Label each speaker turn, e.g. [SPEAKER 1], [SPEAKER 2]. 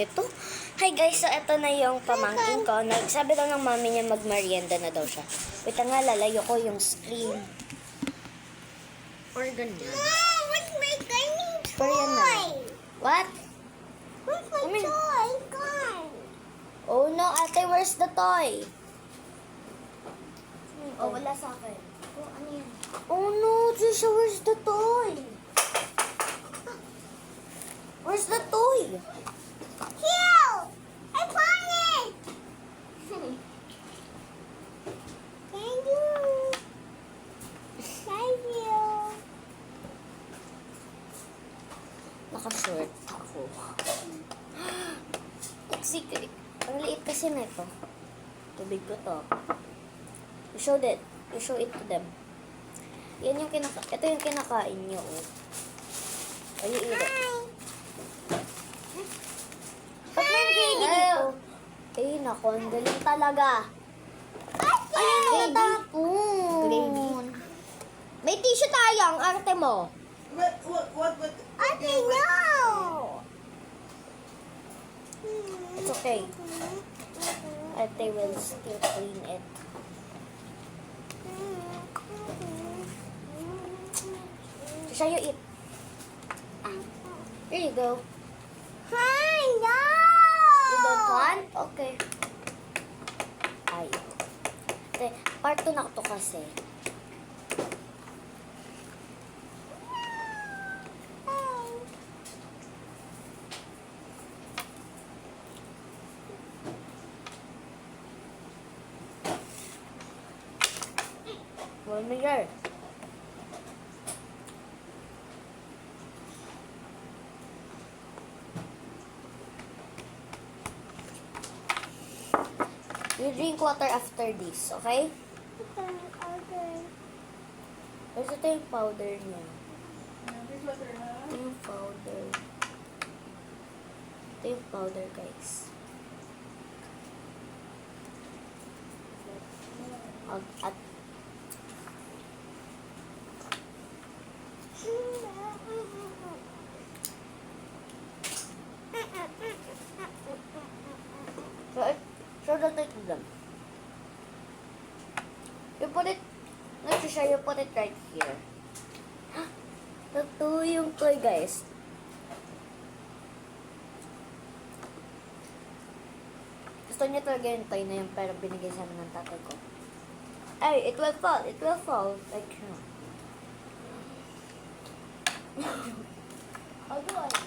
[SPEAKER 1] nito. Hi guys, so ito na yung pamangkin ko. Nagsabi daw ng mami niya magmerienda na daw siya. Wait nga, lalayo ko yung screen. Or ganyan.
[SPEAKER 2] What's my gaming
[SPEAKER 1] Or yan na. What?
[SPEAKER 2] Where's my
[SPEAKER 1] Come in.
[SPEAKER 2] toy? Gone.
[SPEAKER 1] Oh no, ate, where's the toy?
[SPEAKER 2] Oh, wala sa akin. Oh, ano yan?
[SPEAKER 1] Oh no, Trisha, where's the toy? Where's the toy?
[SPEAKER 2] Here! I found it! Thank you. Thank you.
[SPEAKER 1] Naka-short ako. It's secret. Ang liit kasi na ito. Tubig ko to. You showed it. You show it to them. Yan yung ito yung kinakain nyo. Oh. Are you eat it? Ba't may gravy dito? Eh, naku, ang galing talaga. Ayun, natapon.
[SPEAKER 2] Gravy.
[SPEAKER 1] May tissue tayo, ang arte mo.
[SPEAKER 3] What?
[SPEAKER 2] Ate, no!
[SPEAKER 1] It's okay. Arte will still clean it. Trisha, you eat. Here you go.
[SPEAKER 2] Hi, no!
[SPEAKER 1] You don't want? Okay. Ayaw. Part 2 na to kasi. One minute. You drink water after this, okay?
[SPEAKER 2] Okay.
[SPEAKER 1] Kasi ito yung powder niya. Ito yung powder. Ito yung powder, guys. At so don't take them. You put it, not to show, you put it right here. Ito yung toy, guys. Gusto niya talaga yung toy na yun, pero binigay sa amin ng tatay ko. Ay, it will fall. It will fall. Like,
[SPEAKER 2] How do I?